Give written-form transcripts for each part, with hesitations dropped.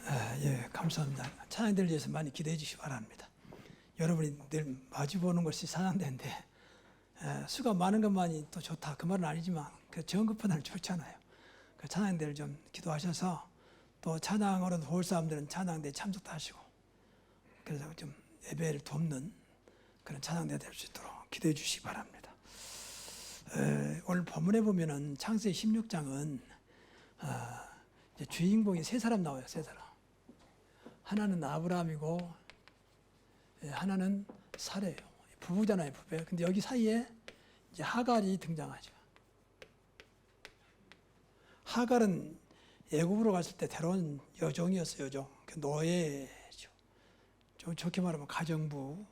예, 감사합니다. 찬양대를 위해서 많이 기도해 주시기 바랍니다. 여러분이 늘 마주보는 것이 찬양대인데 수가 많은 것만이 또 좋다 그 말은 아니지만 그 정급보다는 좋잖아요. 그 찬양대를 좀 기도하셔서 또 찬양으로 도울 사람들은 찬양대에 참석도 하시고 그래서 좀 예배를 돕는 그런 찬양대가 될 수 있도록 기도해 주시기 바랍니다. 오늘 본문에 보면은 창세기 16장은 이제 주인공이 세 사람 나와요. 세 사람. 하나는 아브라함이고 하나는 사레예요. 부부잖아요, 부부. 근데 여기 사이에 이제 하갈이 등장하죠. 하갈은 애굽으로 갔을 때 데려온 여종이었어요, 여종. 노예죠. 좀 좋게 말하면 가정부.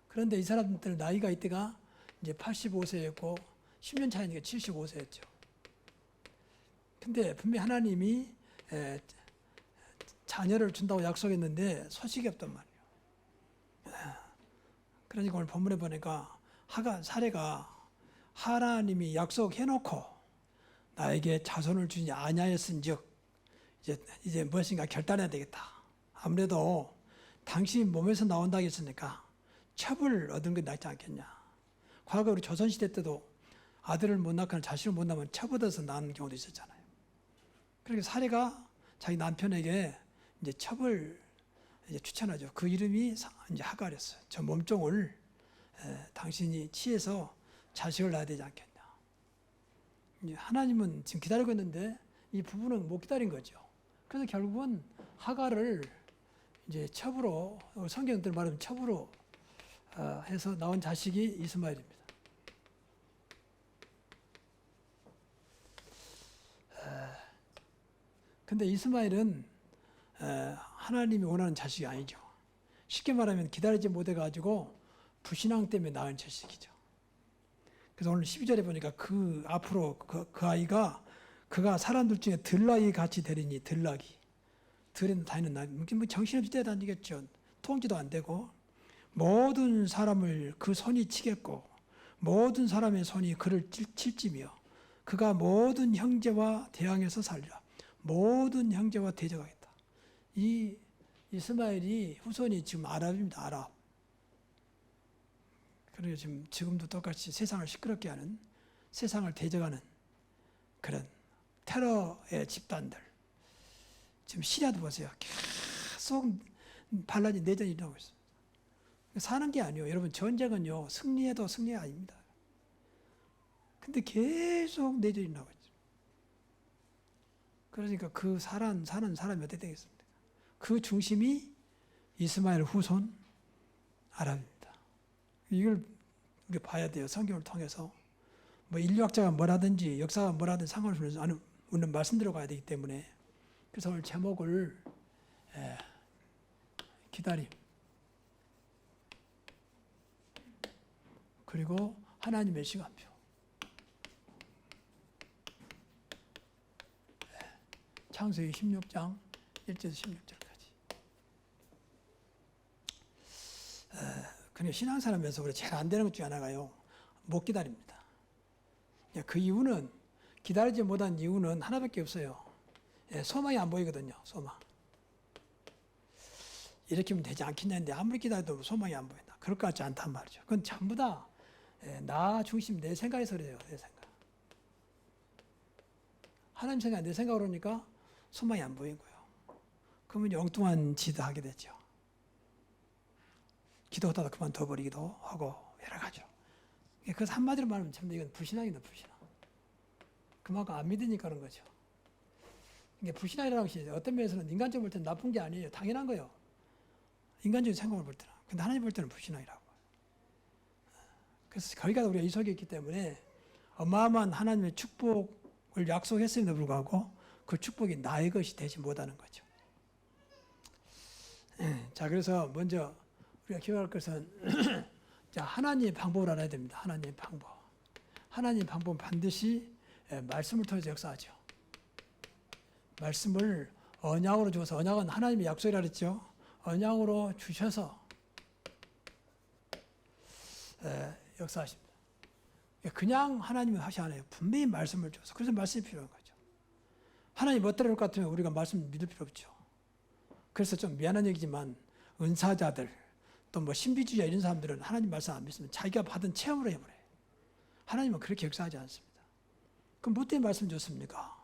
그런데 이 사람들 나이가 이때가 이제 85세였고 10년 차이니까 75세였죠. 근데 분명히 하나님이 자녀를 준다고 약속했는데 소식이 없단 말이에요. 그러니까 오늘 본문에 보니까 사례가 하나님이 약속해놓고 나에게 자손을 주지 아니하였은즉 이제 무엇인가 결단해야 되겠다. 아무래도 당신 몸에서 나온다고 했으니까 첩을 얻은 게 낫지 않겠냐. 과거 우리 조선시대 때도 아들을 못 낳거나 자식을 못 낳으면 첩 얻어서 낳는 경우도 있었잖아요. 그렇게 사례가 자기 남편에게 이제 첩을 이제 추천하죠. 그 이름이 이제 하갈이었어요. 저 몸종을 당신이 취해서 자식을 낳아야 되지 않겠냐. 이제 하나님은 지금 기다리고 있는데 이 부부는 못 기다린 거죠. 그래서 결국은 하갈을 이제 첩으로 성경들 말하면 첩으로 해서 나온 자식이 이스마엘입니다. 근데 이스마엘은 하나님이 원하는 자식이 아니죠. 쉽게 말하면 기다리지 못해가지고 불신앙 때문에 낳은 자식이죠. 그래서 오늘 12절에 보니까 그 앞으로 그 아이가 그가 사람들 중에 들락이 같이 되리니 들락이. 들에 다니는 날, 뭐 정신없이 뛰어다니겠죠. 통지도 안 되고 모든 사람을 그 손이 치겠고 모든 사람의 손이 그를 칠지며 그가 모든 형제와 대항해서 살리라. 모든 형제와 대적하겠다. 이 이스마엘이 후손이 지금 아랍입니다. 아랍. 그리고 지금도 똑같이 세상을 시끄럽게 하는 세상을 대적하는 그런 테러의 집단들. 지금 시리아도 보세요. 계속 반란이 내전이 일어나고 있습니다. 사는 게 아니에요. 여러분 전쟁은요. 승리해도 승리가 아닙니다. 근데 계속 내전이 일어나고 있죠. 그러니까 그 사는 사람이 어떻게 되겠습니까? 그 중심이 이스마엘 후손 아랍입니다. 이걸 우리 봐야 돼요. 성경을 통해서. 뭐 인류학자가 뭐라든지 역사가 뭐라든지 상관없이 우리는 말씀드려 가야 되기 때문에 그래서 오늘 제목을 기다림 그리고 하나님의 시간표 창세기 16장 1절에서 16절까지. 그냥 신앙사람에서 우리 제일 안 되는 것 중에 하나가요. 못 기다립니다. 그 이유는 기다리지 못한 이유는 하나밖에 없어요. 소망이 안 보이거든요. 소망. 이렇게 하면 되지 않겠냐 했는데 아무리 기다려도 소망이 안 보인다. 그럴 것 같지 않단 말이죠. 그건 전부 다 나 중심 내 생각에서 그래요. 내 생각. 하나님 생각 내 생각으로 하니까 소망이 안 보인 거예요. 그러면 엉뚱한 짓을 하게 되죠. 기도하다가 그만둬버리기도 하고 여러 가지로. 그래서 한마디로 말하면 참 이건 불신앙이다. 불신앙. 그만큼 안 믿으니까 그런 거죠. 이게 불신앙이라는 것이 어떤 면에서는 인간적으로 볼 때는 나쁜 게 아니에요. 당연한 거예요. 인간적인 생각을 볼 때는. 근데 하나님 볼 때는 불신앙이라고. 그래서 거기가 우리가 이 속에 있기 때문에 어마어마한 하나님의 축복을 약속했음에도 불구하고 그 축복이 나의 것이 되지 못하는 거죠. 자, 그래서 먼저 우리가 기억할 것은 자, 하나님의 방법을 알아야 됩니다. 하나님의 방법. 하나님의 방법은 반드시 말씀을 통해서 역사하죠. 말씀을 언약으로 주어서 언약은 하나님의 약속이라 그랬죠. 언약으로 주셔서 역사하십니다. 그냥 하나님이 하시 않아요. 분명히 말씀을 줘서. 그래서 말씀이 필요한 거죠. 하나님 못 따를 것 같으면 우리가 말씀 믿을 필요 없죠. 그래서 좀 미안한 얘기지만 은사자들 또 뭐 신비주의자 이런 사람들은 하나님 말씀 안 믿으면 자기가 받은 체험으로 해버려요. 하나님은 그렇게 역사하지 않습니다. 그럼 뭐 때문에 말씀 줬습니까?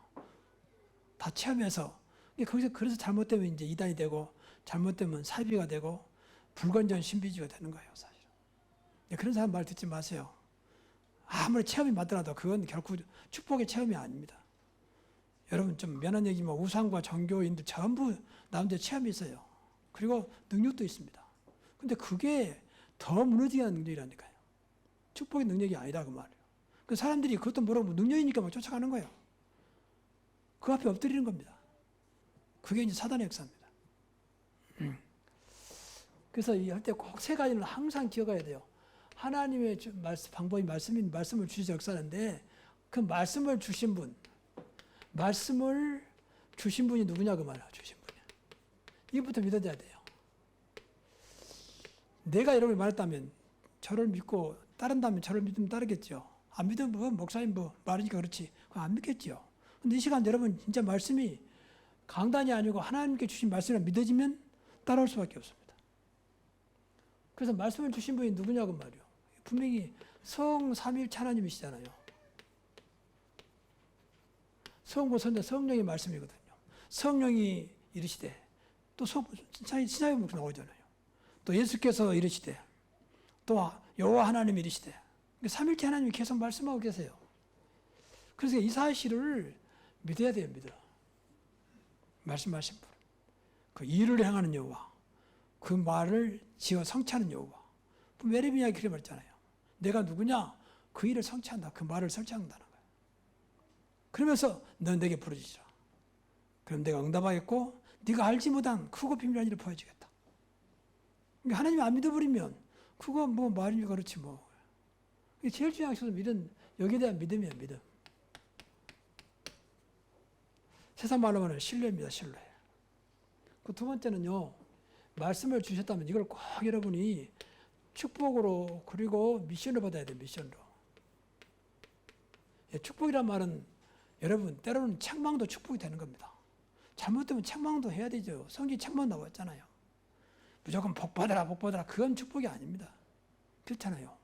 다 체험해서 거기서 그래서 잘못되면 이제 이단이 되고 잘못되면 사이비가 되고 불건전 신비주의가 되는 거예요, 사실은. 그런 사람 말 듣지 마세요. 아무리 체험이 맞더라도 그건 결코 축복의 체험이 아닙니다. 여러분 좀 미안한 얘기지만 우상과 종교인들 전부 남들 체험이 있어요. 그리고 능력도 있습니다. 근데 그게 더 무너지게 하는 능력이라니까요. 축복의 능력이 아니다 그 말이에요. 그 사람들이 그것도 모르고 능력이니까 막 쫓아가는 거예요. 그 앞에 엎드리는 겁니다. 그게 이제 사단의 역사입니다. 그래서 이 할 때 꼭 세 가지는 항상 기억해야 돼요. 하나님의 방법이 말씀을 주셔서 역사하는데 그 말씀을 주신 분이 누구냐 그 말이야. 주신 분이. 이부터 믿어져야 돼요. 내가 여러분이 말했다면 저를 믿고 따른다면 저를 믿으면 따르겠죠. 안 믿으면 뭐 목사님 뭐 말이니까 그렇지. 그거 안 믿겠죠. 근데 이 시간 여러분 진짜 말씀이 강단이 아니고 하나님께 주신 말씀을 믿어지면 따라올 수밖에 없습니다. 그래서 말씀을 주신 분이 누구냐고 말이요. 분명히 성삼일체 하나님이시잖아요. 성부, 성자, 성령의 말씀이거든요. 성령이 이르시되 또 신약에 나오잖아요. 또 예수께서 이르시되 또 여호와 하나님이 이르시되 삼일체 하나님이 계속 말씀하고 계세요. 그래서 이 사실을 믿어야 돼요. 믿어. 말씀하신 분. 그 일을 행하는 여호와. 그 말을 지어 성취하는 여호와. 메레미야가 그렇게 말했잖아요. 내가 누구냐? 그 일을 성취한다. 그 말을 성취한다는 거예요. 그러면서 넌 내게 부르짖으라. 그럼 내가 응답하겠고 네가 알지 못한 크고 비밀한 일을 보여주겠다. 그러니까 하나님이 안 믿어버리면 그거 뭐 말이면 그렇지 뭐. 제일 중요한 것은 여기에 대한 믿음이에요. 믿음. 세상 말로 하면 신뢰입니다. 신뢰. 그 두 번째는요. 말씀을 주셨다면 이걸 꼭 여러분이 축복으로 그리고 미션을 받아야 돼요. 미션으로. 축복이란 말은 여러분 때로는 책망도 축복이 되는 겁니다. 잘못되면 책망도 해야 되죠. 성경 책망 나왔잖아요. 무조건 복 받아라 복 받아라 그건 축복이 아닙니다. 그렇잖아요.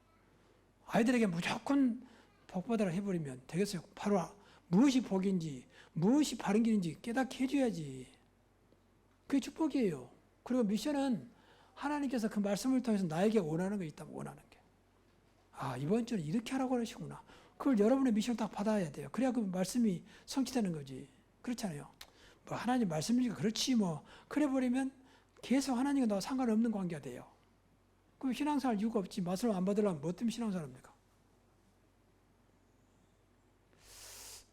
아이들에게 무조건 복 받아라 해버리면 되겠어요. 바로 무엇이 복인지 무엇이 바른 길인지 깨닫게 해줘야지. 그게 축복이에요. 그리고 미션은 하나님께서 그 말씀을 통해서 나에게 원하는 게 있다면 원하는 게. 아 이번 주는 이렇게 하라고 그러시구나. 그걸 여러분의 미션을 딱 받아야 돼요. 그래야 그 말씀이 성취되는 거지. 그렇잖아요. 뭐 하나님 말씀이니까 그렇지 뭐 그래 버리면 계속 하나님과 나와 상관없는 관계가 돼요. 그럼 신앙생활 이유가 없지. 말씀을 안 받으려면 뭐 때문에 신앙생활합니까?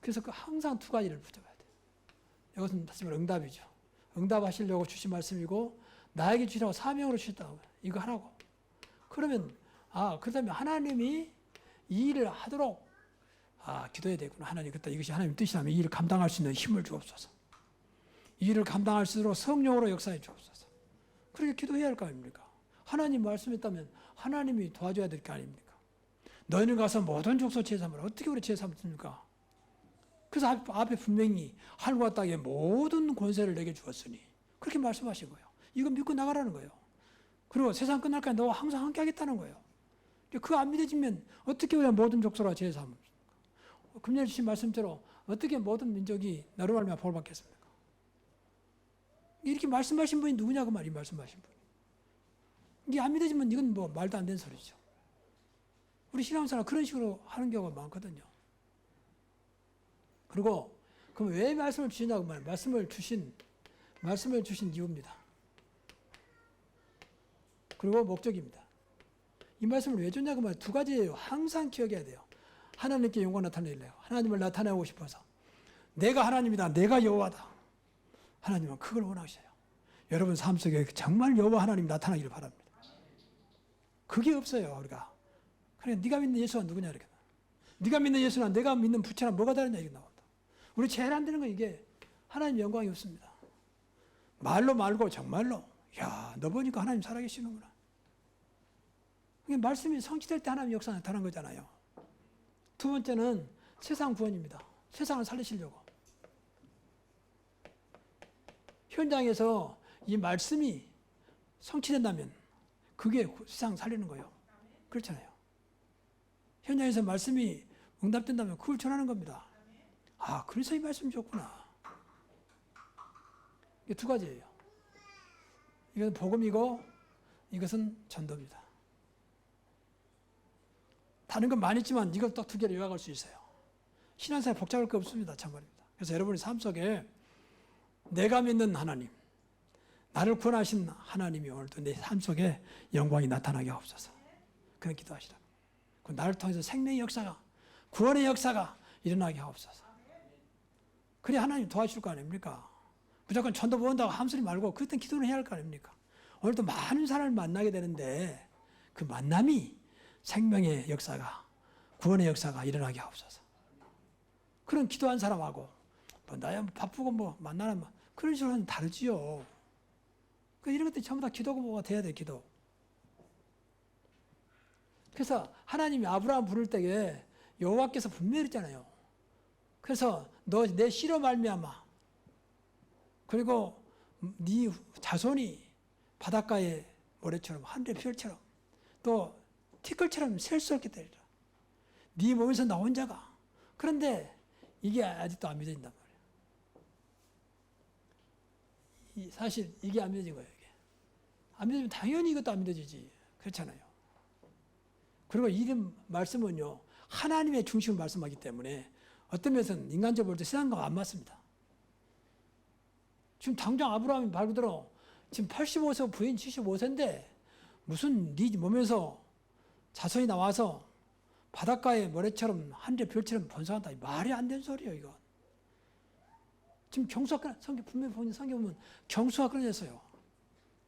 그래서 그 항상 두 가지를 붙잡아야 돼요. 이것은 다시 말해 응답이죠. 응답하시려고 주신 말씀이고 나에게 주시라고 사명으로 주셨다고 이거 하라고. 그러면 그다음에 하나님이 이 일을 하도록 기도해야 되구나. 하나님 그때 이것이 하나님 뜻이라면 이 일을 감당할 수 있는 힘을 주옵소서. 이 일을 감당할 수 있도록 성령으로 역사해 주옵소서. 그렇게 기도해야 할 거 아닙니까? 하나님 말씀했다면 하나님이 도와줘야 될 거 아닙니까? 너희는 가서 모든 족속 제사함을 어떻게 우리 제사함습니까? 그래서 앞에 분명히 하늘과 땅의 모든 권세를 내게 주었으니 그렇게 말씀하신 거예요. 이거 믿고 나가라는 거예요. 그리고 세상 끝날까지 너와 항상 함께 하겠다는 거예요. 그거 안 믿어지면 어떻게 우리가 모든 족속으로 제사함습니까? 금년에 주신 말씀대로 어떻게 모든 민족이 나로 말미암아 복을 받겠습니까? 이렇게 말씀하신 분이 누구냐고 말이 말씀하신 분. 이게 안 믿어지면 이건 뭐 말도 안 되는 소리죠. 우리 신앙생활 그런 식으로 하는 경우가 많거든요. 그리고 그럼 왜 말씀을 주시냐고 말이에요. 말씀을 주신 이유입니다. 그리고 목적입니다. 이 말씀을 왜 줬냐고 말이에요. 두 가지예요. 항상 기억해야 돼요. 하나님께 영광 나타내려고. 하나님을 나타내고 싶어서. 내가 하나님이다. 내가 여호와다. 하나님은 그걸 원하셔요. 여러분 삶 속에 정말 여호와 하나님 나타나기를 바랍니다. 그게 없어요. 우리가. 그러니까 네가 믿는 예수가 누구냐 이렇게. 네가 믿는 예수나 내가 믿는 부처랑 뭐가 다르냐 이게 나온다. 우리 제일 안 되는 건 이게 하나님 영광이 없습니다. 말로 말고 정말로 야, 너 보니까 하나님 살아계시는구나. 이게 말씀이 성취될 때 하나님 역사 나타난 거잖아요. 두 번째는 세상 구원입니다. 세상을 살리시려고. 현장에서 이 말씀이 성취된다면 그게 세상 살리는 거예요. 그렇잖아요. 현장에서 말씀이 응답된다면 그걸 전하는 겁니다. 아, 그래서 이 말씀이 좋구나. 이게 두 가지예요. 이것은 복음이고 이것은 전도입니다. 다른 건 많이 있지만 이걸 딱 두 개로 요약할 수 있어요. 신앙생활 복잡할 거 없습니다. 참말입니다. 그래서 여러분의 삶 속에 내가 믿는 하나님, 나를 구원하신 하나님이 오늘도 내 삶 속에 영광이 나타나게 하옵소서. 그런 기도하시라. 나를 통해서 생명의 역사가, 구원의 역사가 일어나게 하옵소서. 그래 하나님 도와줄 거 아닙니까? 무조건 전도 모은다고 함소리 말고 그땐 기도를 해야 할 거 아닙니까? 오늘도 많은 사람을 만나게 되는데 그 만남이 생명의 역사가, 구원의 역사가 일어나게 하옵소서. 그런 기도한 사람하고 뭐 나야 바쁘고 뭐 만나는 뭐 그런 식으로는 다르지요. 이런 것들이 전부 다 기도가 뭐가 돼야 돼, 기도. 그래서 하나님이 아브라함 부를 때에 여호와께서 분명히 했잖아요. 그래서 너 내 씨로 말미암아 그리고 네 자손이 바닷가의 모래처럼 하늘의 별처럼 또 티끌처럼 셀 수 없게 되리라. 네 몸에서 나온 자가. 그런데 이게 아직도 안 믿어진단 말이에요. 사실 이게 안 믿어진 거예요. 이게. 안 믿어지면 당연히 이것도 안 믿어지지. 그렇잖아요. 그리고 이 말씀은요, 하나님의 중심을 말씀하기 때문에 어떤 면에서는 인간적으로 볼 때 세상과 안 맞습니다. 지금 당장 아브라함이 말 그대로 지금 85세, 부인 75세인데 무슨 네 몸에서 자손이 나와서 바닷가의 모래처럼 하늘의 별처럼 번성한다. 말이 안 되는 소리예요, 이거. 지금 경수가 성경 분명히 보면 성경 보면 경수가 끊어졌어요.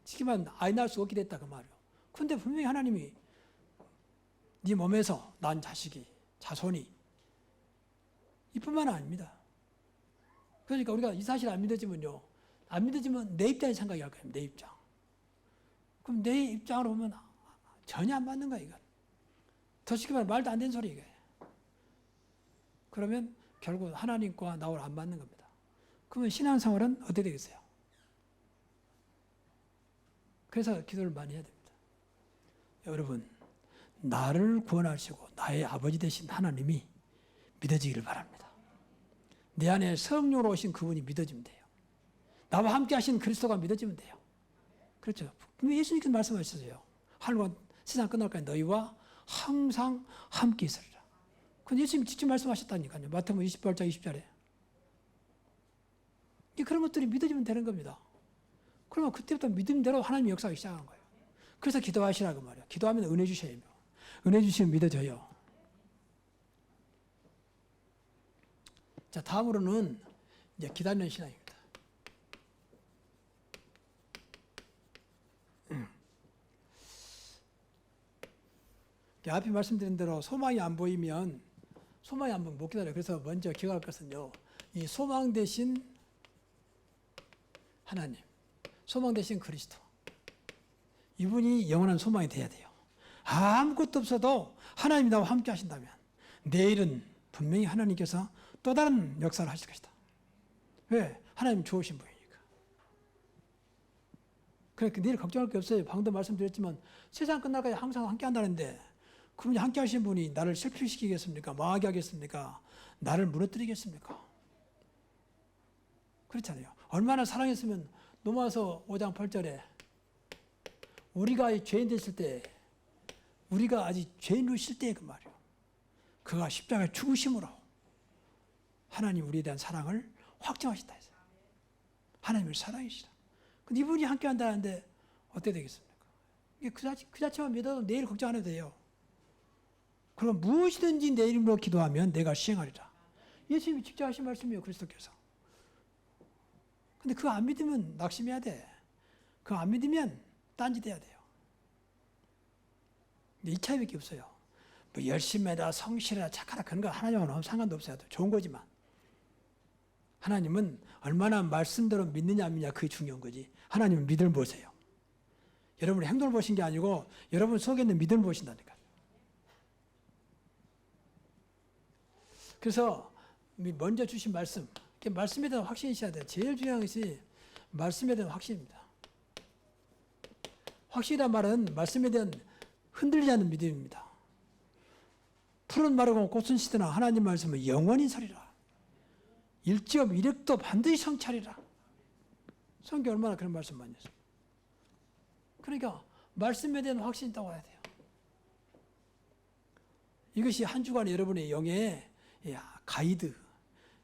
지금만 아이 낳을 수 없게 됐다 그 말이에요. 근데 분명히 하나님이 네 몸에서 난 자식이 자손이 이뿐만 아닙니다. 그러니까 우리가 이 사실 안 믿어지면요, 안 믿어지면 내 입장에 생각이 할 거예요. 내 입장. 그럼 내 입장으로 보면 전혀 안 맞는 거야 이건. 더 쉽게 말하면 말도 안 되는 소리 이게. 그러면 결국 하나님과 나와 안 맞는 겁니다. 그러면 신앙생활은 어떻게 되겠어요? 그래서 기도를 많이 해야 됩니다. 여러분, 나를 구원하시고 나의 아버지 되신 하나님이 믿어지기를 바랍니다. 내 안에 성령으로 오신 그분이 믿어지면 돼요. 나와 함께 하신 그리스도가 믿어지면 돼요. 그렇죠. 분명히 예수님께서 말씀하셨어요. 하늘과 세상 끝날까지 너희와 항상 함께 있으리라. 그건 예수님이 직접 말씀하셨다니까요. 마태복음 28장 20절에. 그런 것들이 믿어지면 되는 겁니다. 그러면 그때부터 믿음대로 하나님의 역사가 시작하는 거예요. 그래서 기도하시라고 말이에요. 기도하면 은혜 주셔야 돼요. 은혜 주시면 믿어져요. 자, 다음으로는 이제 기다리는 신앙입니다. 앞에 말씀드린 대로 소망이 안 보이면 못 기다려요. 그래서 먼저 기억할 것은요, 이 소망 대신 하나님, 소망 대신 그리스도, 이분이 영원한 소망이 돼야 돼요. 아무것도 없어도 하나님이 나와 함께 하신다면 내일은 분명히 하나님께서 또 다른 역사를 하실 것이다. 왜? 하나님 좋으신 분이니까. 그러니까 내일 걱정할 게 없어요. 방금 말씀드렸지만 세상 끝날까지 항상 함께 한다는데 그분이 함께 하신 분이 나를 실패시키겠습니까? 망하게 하겠습니까? 나를 무너뜨리겠습니까? 그렇잖아요. 얼마나 사랑했으면 로마서 5장 8절에 우리가 죄인 됐을 때, 우리가 아직 죄인으로 실 때의 그 말이에요. 그가 십자가에 죽으심으로 하나님 우리에 대한 사랑을 확정하셨다 했어요. 하나님을 사랑이시다. 근데 이분이 함께 한다는데 어떻게 되겠습니까? 그 자체만 믿어도 내일 걱정 안 해도 돼요. 그럼 무엇이든지 내 이름으로 기도하면 내가 시행하리라. 예수님이 직접 하신 말씀이에요. 그리스도께서. 근데 그거 안 믿으면 낙심해야 돼. 그거 안 믿으면 딴짓해야 돼요. 근데 이 차이밖에 없어요. 뭐 열심히다, 성실하다, 착하다 그런 거 하나님하고는 상관도 없어요. 좋은 거지만 하나님은 얼마나 말씀대로 믿느냐 안 믿느냐 그게 중요한 거지. 하나님은 믿음을 보세요. 여러분의 행동을 보신 게 아니고 여러분 속에 있는 믿음을 보신다니까. 그래서 먼저 주신 말씀, 말씀에 대한 확신이 있어야 돼요. 제일 중요한 것이 말씀에 대한 확신입니다. 확신이란 말은 말씀에 대한 흔들리지 않는 믿음입니다. 푸른 마르고 꽃은 시드나 하나님 말씀은 영원히 서리라. 일지업 이력도 반드시 성찰이라. 성경 얼마나 그런 말씀 많이 했어요. 그러니까 말씀에 대한 확신이 있다고 해야 돼요. 이것이 한 주간 여러분의 영의 가이드,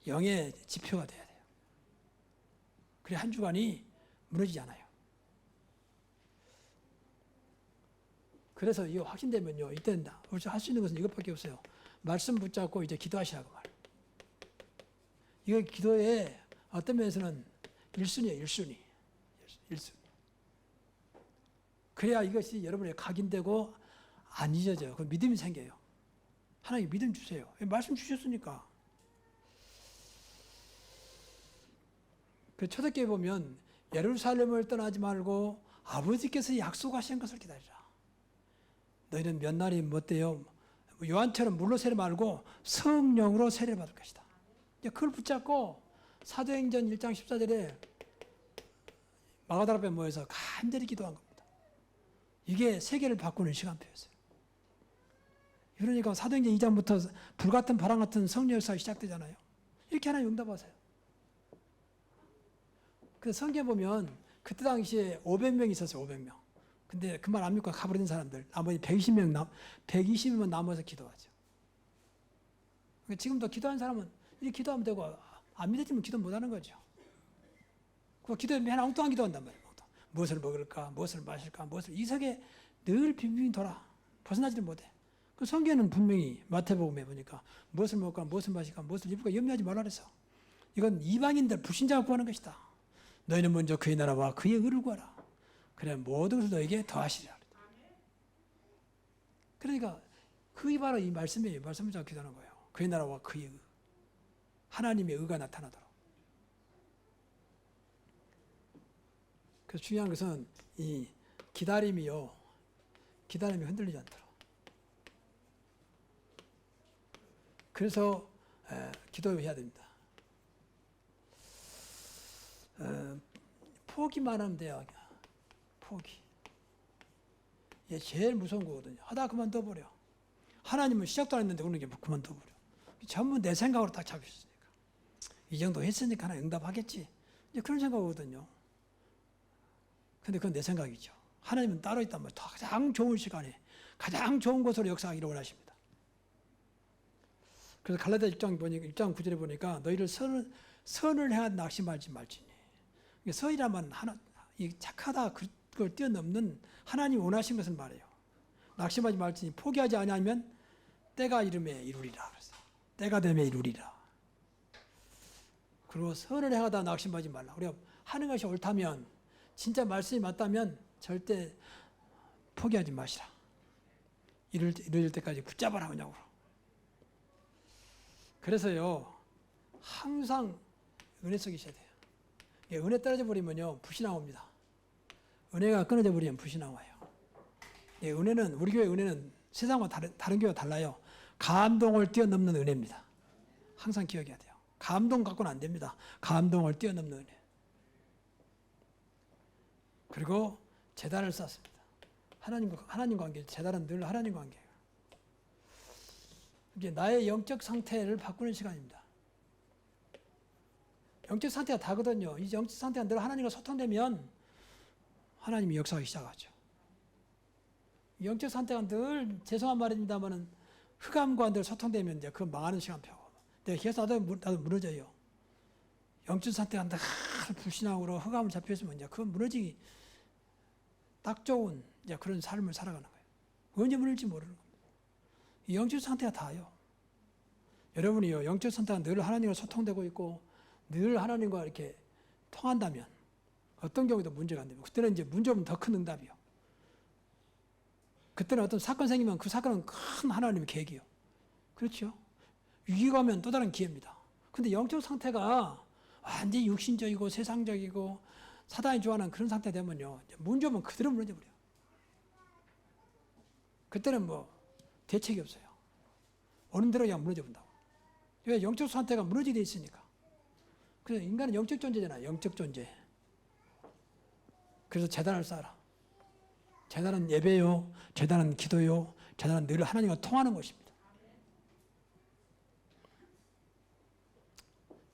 영의 지표가 돼야 돼요. 그래 한 주간이 무너지지 않아요. 그래서 이거 확신되면요, 이때는 우리가 할 수 있는 것은 이것밖에 없어요. 말씀 붙잡고 이제 기도하시라고 말. 이거 기도의 어떤 면에서는 1순위예요, 1순위. 그래야 이것이 여러분의 각인되고 안 잊어져요. 그 믿음이 생겨요. 하나님 믿음 주세요. 말씀 주셨으니까. 그 초대교회 보면 예루살렘을 떠나지 말고 아버지께서 약속하신 것을 기다리라. 너희는 몇 날이 못돼요. 요한처럼 물로 세례 말고 성령으로 세례를 받을 것이다. 그걸 붙잡고 사도행전 1장 14절에 마가다라 앞에 모여서 간절히 기도한 겁니다. 이게 세계를 바꾸는 시간표였어요. 그러니까 사도행전 2장부터 불같은 바람 같은 성령 역사가 시작되잖아요. 이렇게 하나님 응답하세요. 그 성경 보면 그때 당시에 500명이 있었어요. 500명. 근데 그 말 안 믿고 가버린 사람들 나머지 120명 남아서 기도하죠. 지금도 기도하는 사람은 이렇게 기도하면 되고 안 믿어지면 기도 못하는 거죠. 그 기도에 맨 엉뚱한 기도한단 말이에요. 무엇을 먹을까, 무엇을 마실까, 무엇을 이석에 늘 빙빙 돌아 벗어나지를 못해. 그 성경은 분명히 마태복음에 보니까 무엇을 먹을까, 무엇을 마실까, 무엇을 입을까 염려하지 말라 그랬어. 이건 이방인들 불신자가 구하는 것이다. 너희는 먼저 그의 나라와 그의 의를 구하라. 그래 모든 것을 너에게 더하시리라. 그러니까 그게 바로 이 말씀이에요. 말씀을 잡고 기도하는 거예요. 그의 나라와 그의 의. 하나님의 의가 나타나도록. 그래서 중요한 것은 이 기다림이요. 기다림이 흔들리지 않도록. 그래서 기도해야 됩니다. 포기만 하면 돼요. 포기. 이게 제일 무서운 거거든요. 하다 그만둬버려. 하나님은 시작도 안 했는데 그러는 게 그만둬버려. 전부 내 생각으로 딱 잡히셨으니까. 이 정도 했으니까 하나님 응답하겠지. 이제 그런 생각이거든요. 근데 그건 내 생각이죠. 하나님은 따로 있단 말이에요. 가장 좋은 시간에 가장 좋은 곳으로 역사하기를 원하십니다. 그래서 갈라디아 1장 9절에 보니까 너희를 선을 행한 낙심하지 말지니. 선이라면 착하다 그걸 뛰어넘는 하나님 원하신 것을 말해요. 낙심하지 말지니 포기하지 아니하면 때가 이름에 이루리라. 그래서 때가 되면 이루리라. 그리고 선을 행하다 낙심하지 말라. 우리가 하는 것이 옳다면 진짜 말씀이 맞다면 절대 포기하지 마시라. 이룰 때까지 붙잡아라 그냥. 그래서요 항상 은혜 속에 있어야 돼요. 은혜 떨어져 버리면요 불신앙 옵니다. 은혜가 끊어져 버리면 불신앙 와요. 은혜는 우리 교회 은혜는 세상과 다른 교회와 달라요. 감동을 뛰어넘는 은혜입니다. 항상 기억해야 돼요. 감동 갖고는 안 됩니다. 감동을 뛰어넘는 은혜. 그리고 제단을 쌓습니다. 하나님 관계, 제단은 늘 하나님 관계예요. 이게 나의 영적 상태를 바꾸는 시간입니다. 영적 상태가 다거든요. 이 영적 상태가 늘 하나님과 소통되면 하나님이 역사하기 시작하죠. 영적 상태가 늘 죄송한 말입니다만은 흑암과 늘 소통되면 이제 그건 망하는 시간표고. 내가 계속 나도 무너져요. 영적 상태가 늘 불신앙으로 흑암을 잡혀있으면 이제 그건 무너지기 딱 좋은 이제 그런 삶을 살아가는 거예요. 언제 무너질지 모르는 겁니다. 이 영적 상태가 다요. 여러분이요 영적 상태가 늘 하나님과 소통되고 있고 늘 하나님과 이렇게 통한다면 어떤 경우에도 문제가 안 됩니다. 그때는 이제 문제 없는 더 큰 응답이요. 그때는 어떤 사건 생기면 그 사건은 큰 하나님의 계획이요. 그렇죠? 위기가 오면 또 다른 기회입니다. 근데 영적 상태가 완전히 육신적이고 세상적이고 사단이 좋아하는 그런 상태 되면요. 문제 오면 그대로 무너져 버려요. 그때는 뭐 대책이 없어요. 오는 대로 그냥 무너져 본다고. 왜 영적 상태가 무너지게 돼 있으니까. 그래서 인간은 영적 존재잖아요. 영적 존재. 그래서 제단을 쌓아라. 제단은 예배요, 제단은 기도요, 제단은 늘 하나님과 통하는 것입니다.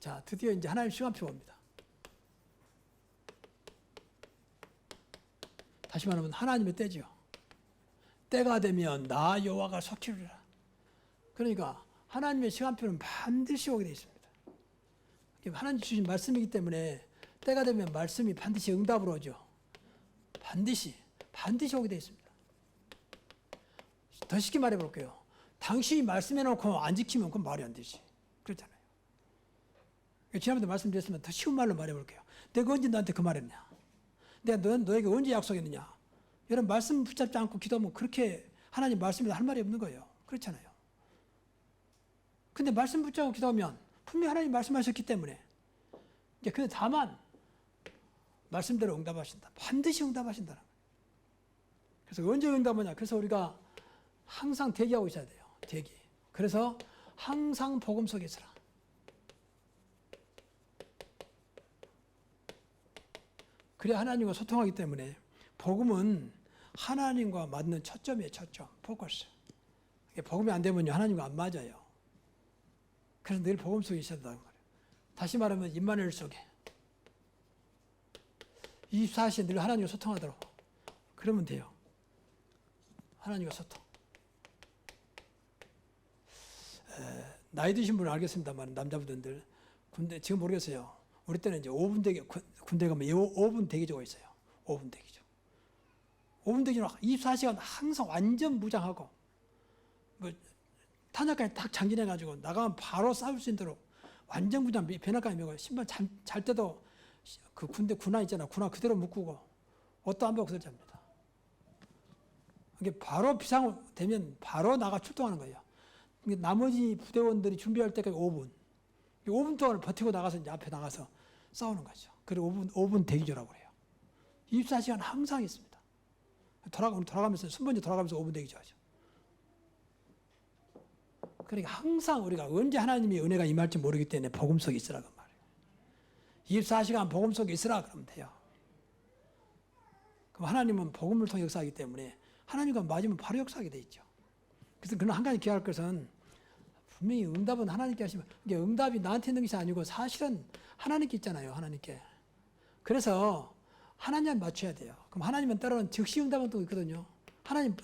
자, 드디어 이제 하나님 시간표 옵니다. 다시 말하면 하나님의 때죠. 때가 되면 나 여호와가 속히리라. 그러니까 하나님의 시간표는 반드시 오게 되어 있습니다. 하나님 주신 말씀이기 때문에 때가 되면 말씀이 반드시 응답으로 오죠. 반드시 오게 되어 있습니다. 더 쉽게 말해볼게요. 당신이 말씀해놓고 안 지키면 그건 말이 안 되지. 그렇잖아요. 지난번에 말씀드렸으면 더 쉬운 말로 말해볼게요. 내가 언제 너한테 그 말했냐? 내가 너에게 언제 약속했느냐? 여러분 말씀 붙잡지 않고 기도하면 그렇게 하나님 말씀에서 할 말이 없는 거예요. 그렇잖아요. 근데 말씀 붙잡고 기도하면 분명히 하나님 말씀하셨기 때문에 이제 근데 다만 말씀대로 응답하신다. 반드시 응답하신다. 그래서 언제 응답하냐? 그래서 우리가 항상 대기하고 있어야 돼요. 대기. 그래서 항상 복음 속에 있으라. 그래야 하나님과 소통하기 때문에 복음은 하나님과 맞는 초점이에요. 초점, 포커스. 복음이 안 되면요 하나님과 안 맞아요. 그래서 늘 복음 속에 있어야 된다는 말이에요. 다시 말하면 임마누엘 속에 24시에 늘 하나님과 소통하도록 그러면 돼요. 하나님과 소통. 나이 드신 분은 알겠습니다만 남자분들 군대 지금 모르겠어요. 우리 때는 이제 5분 대기 군대 가면 5분 대기조가 있어요. 5분 대기조. 5분 대기는 24시간 항상 완전 무장하고 뭐 탄약까지 딱 장진해가지고 나가면 바로 싸울 수 있도록 완전 무장 배낭까지 메고 신발 잘 때도 그 군대 군화 있잖아. 군화 그대로 묶고 옷도 안 벗고 그대로 잡니다. 이게 바로 비상되면 바로 나가 출동하는 거예요. 나머지 부대원들이 준비할 때까지 5분. 5분 동안을 버티고 나가서 이제 앞에 나가서 싸우는 거죠. 그리고 5분 대기조라고 해요. 24시간 항상 있습니다. 돌아가면서 순번지 돌아가면서 5분 대기조하죠. 그러니까 항상 우리가 언제 하나님의 은혜가 임할지 모르기 때문에 복음 속에 있으라고 말이에요. 24시간 복음 속에 있으라 그러면 돼요. 그럼 하나님은 복음을 통해 역사하기 때문에 하나님과 맞으면 바로 역사하게 돼 있죠. 그래서 그는 한 가지 기억할 것은 분명히 응답은 하나님께 하시면 이게 응답이 나한테 있는 것이 아니고 사실은 하나님께 있잖아요. 하나님께. 그래서 하나님을 맞춰야 돼요. 그럼 하나님은 때로는 즉시 응답은 또 있거든요.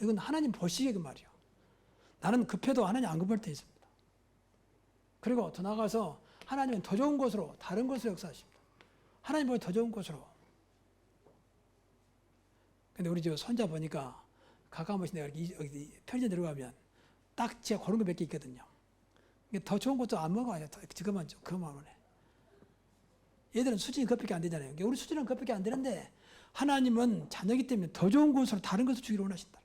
이건 하나님 보시기에 그 말이에요. 나는 급해도 하나님 안 급할 때 있습니다. 그리고 더 나아가서 하나님은 더 좋은 곳으로 다른 곳으로 역사하십니다. 하나님 보면 더 좋은 곳으로. 근데 우리 저 손자 보니까 가까운 곳이 내가 편의점 들어가면 딱 제가 고른 거 몇 개 있거든요. 더 좋은 것도 안 먹어요. 그만 오네. 얘들은 수준이 그것밖에 안 되잖아요. 우리 수준은 그것밖에 안 되는데 하나님은 자녀이기 때문에 더 좋은 곳으로 다른 것을 주기를 원하신다.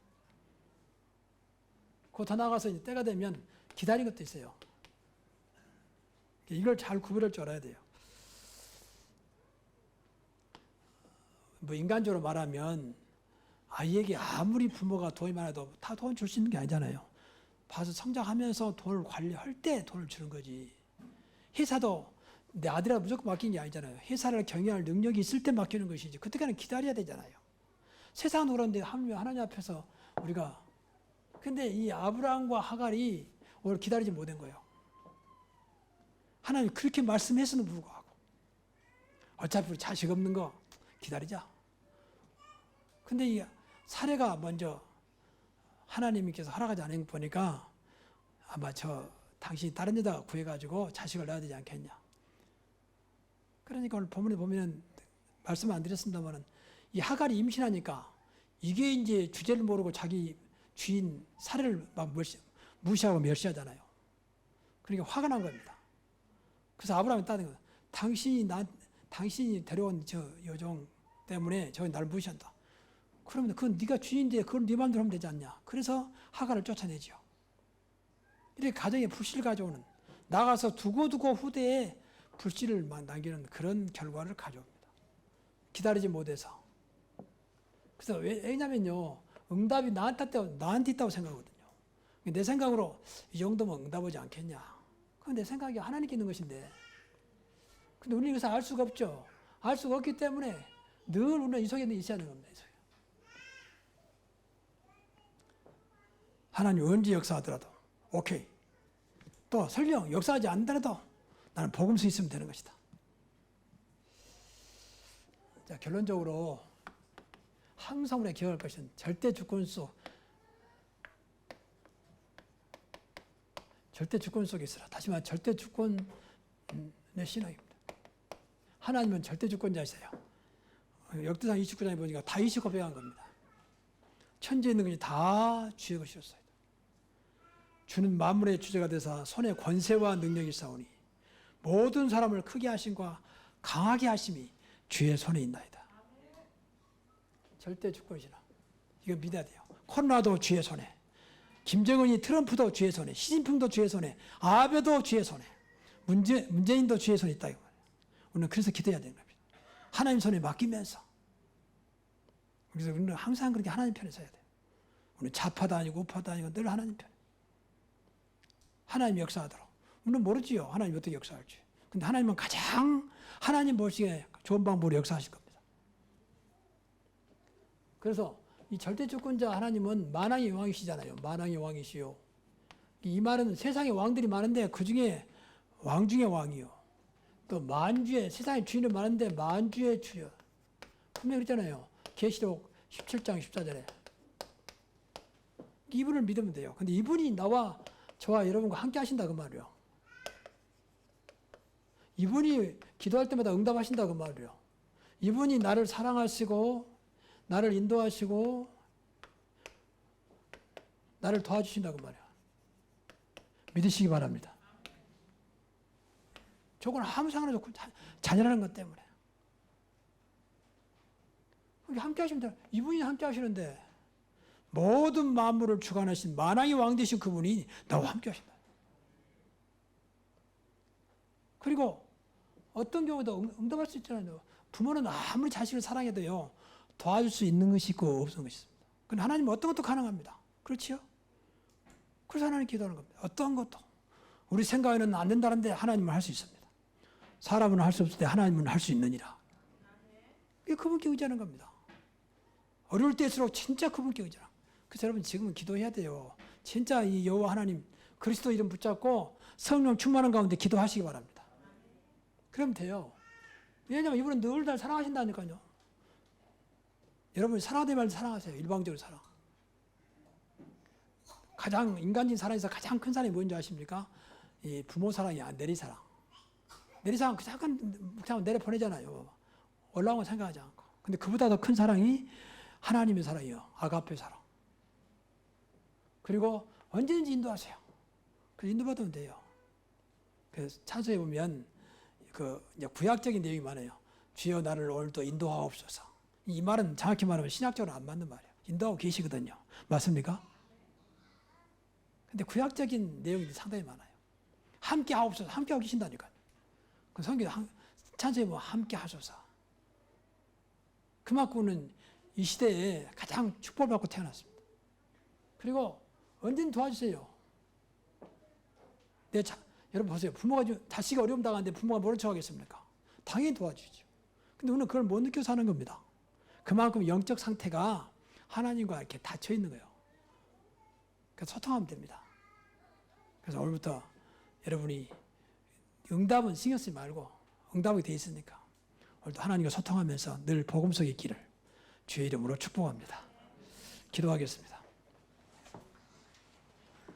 그 더 나가서 이제 때가 되면 기다린 것도 있어요. 이걸 잘 구별할 줄 알아야 돼요. 뭐 인간적으로 말하면 아이에게 아무리 부모가 돈이 많아도 다 돈 줄 수 있는 게 아니잖아요. 봐서 성장하면서 돈을 관리할 때 돈을 주는 거지. 회사도 내 아들이라 무조건 맡기는 게 아니잖아요. 회사를 경영할 능력이 있을 때 맡기는 것이지. 그때까지는 기다려야 되잖아요. 세상은 그런데 하나님 앞에서 우리가 근데 이 아브라함과 하갈이 오늘 기다리지 못한 거예요. 하나님 그렇게 말씀했음에도 불구하고 어차피 우리 자식 없는 거 기다리자. 근데 이 사례가 먼저 하나님께서 허락하지 않은 거 보니까 아마 당신이 다른 여자 구해가지고 자식을 낳아야 되지 않겠냐. 그러니까 오늘 본문에 보면 말씀 안 드렸습니다만은 이 하갈이 임신하니까 이게 이제 주제를 모르고 자기 주인 사례를 막 무시하고 멸시하잖아요. 그러니까 화가 난 겁니다. 그래서 아브라함이 따는 거예요. 당신이 데려온 저 여종 때문에 저기 나를 무시한다. 그러면 그건 네가 주인인데 그걸 네 마음대로 하면 되지 않냐. 그래서 하갈을 쫓아내죠. 이렇게 가정에 불씨를 가져오는 나가서 두고두고 후대에 불씨를 남기는 그런 결과를 가져옵니다. 기다리지 못해서. 그래서 왜냐면요. 응답이 나한테 있다고 생각하거든요. 내 생각으로 이 정도면 응답 오지 않겠냐. 그건 내 생각이 하나님께 있는 것인데. 근데 우리는 이것을 알 수가 없죠. 알 수가 없기 때문에 늘 우리는 이 속에 있어야 하는 겁니다. 이 속에. 하나님 언제 역사하더라도 오케이. 또 설령 역사하지 않더라도 나는 복음서 있으면 되는 것이다. 자, 결론적으로 항상 우리가 기억할 것은 절대 주권 속에 있으라. 다시 말해 절대 주권의 신앙입니다. 하나님은 절대 주권자이세요. 역대상 29장에 보니까 다윗이 고백한 겁니다. 천지에 있는 것이 다 주의 것이었어요. 주는 만물의 주제가 되사 손에 권세와 능력이 있사오니 모든 사람을 크게 하심과 강하게 하심이 주의 손에 있나이다. 절대 주권이시나. 이거 믿어야 돼요. 코로나도 주의 손에, 김정은이 트럼프도 주의 손에, 시진핑도 주의 손에, 아베도 주의 손에, 문재인도 주의 손에 있다. 우리는 그래서 기도해야 되는 겁니다. 하나님 손에 맡기면서. 그래서 우리는 항상 그렇게 하나님 편에 서야 돼요. 우리는 좌파도 아니고 우파도 아니고 늘 하나님 편. 하나님이 역사하도록. 우리는 모르지요. 하나님이 어떻게 역사할지. 근데 하나님은 가장 하나님 보시기에 좋은 방법으로 역사하실 겁니다. 그래서 이 절대주권자 하나님은 만왕의 왕이시잖아요. 만왕의 왕이시요. 이 말은 세상에 왕들이 많은데 그 중에 왕 중에 왕이요. 또 만주의, 세상에 주인은 많은데 만주의 주요. 분명히 그랬잖아요. 계시록 17장 14절에. 이분을 믿으면 돼요. 근데 이분이 나와 저와 여러분과 함께 하신다 그 말이에요. 이분이 기도할 때마다 응답하신다 그 말이에요. 이분이 나를 사랑하시고 나를 인도하시고 나를 도와주신다 그 말이에요. 믿으시기 바랍니다. 저건 아무 상관없이 좋고 잔인한 것 때문에. 함께 하시면 돼요. 이분이 함께 하시는데 모든 만물을 주관하신 만왕의 왕 되신 그분이 나와 함께 하신다. 그리고 어떤 경우도 응답할 수 있잖아요. 부모는 아무리 자식을 사랑해도요, 도와줄 수 있는 것이 있고 없는 것이 있습니다. 근데 하나님은 어떤 것도 가능합니다. 그렇지요? 그래서 하나님 기도하는 겁니다. 어떤 것도. 우리 생각에는 안 된다는데 하나님은 할 수 있습니다. 사람은 할 수 없을 때 하나님은 할 수 있느니라. 그게 그분께 의지하는 겁니다. 어려울 때일수록 진짜 그분께 의지하는. 그래서 여러분 지금은 기도해야 돼요. 진짜 이 여호와 하나님 그리스도 이름 붙잡고 성령 충만한 가운데 기도하시기 바랍니다. 그러면 돼요. 왜냐하면 이분은 늘 날 사랑하신다니까요. 여러분이 사랑하는 말 사랑하세요. 일방적으로 사랑. 가장 인간적인 사랑에서 가장 큰 사랑이 뭔지 아십니까? 이 부모 사랑이 아니라 내리사랑. 내리사랑 그냥 내려 보내잖아요. 올라온 거 생각하지 않고. 근데 그보다 더 큰 사랑이 하나님의 사랑이요. 아가페 사랑. 그리고 언제든지 인도하세요. 그래서 인도받으면 돼요. 그래서 찬송에 보면 이제 구약적인 내용이 많아요. 주여 나를 오늘도 인도하옵소서. 이 말은 정확히 말하면 신약적으로 안 맞는 말이에요. 인도하고 계시거든요. 맞습니까? 근데 구약적인 내용이 상당히 많아요. 함께 하옵소서. 함께 하고 계신다니까요. 그 성경 찬송에 보면 함께 하소서. 그만큼은 이 시대에 가장 축복받고 태어났습니다. 그리고 언제든 도와주세요. 여러분 보세요. 부모가 자식이 어려움 당하는데 부모가 모른 척 하겠습니까? 당연히 도와주죠. 근데 우리는 그걸 못 느껴서 하는 겁니다. 그만큼 영적 상태가 하나님과 이렇게 닫혀 있는 거예요. 그래서 소통하면 됩니다. 그래서 오늘부터 여러분이 응답은 신경 쓰지 말고 응답이 돼 있으니까 오늘도 하나님과 소통하면서 늘 복음 속의 길을 주의 이름으로 축복합니다. 기도하겠습니다.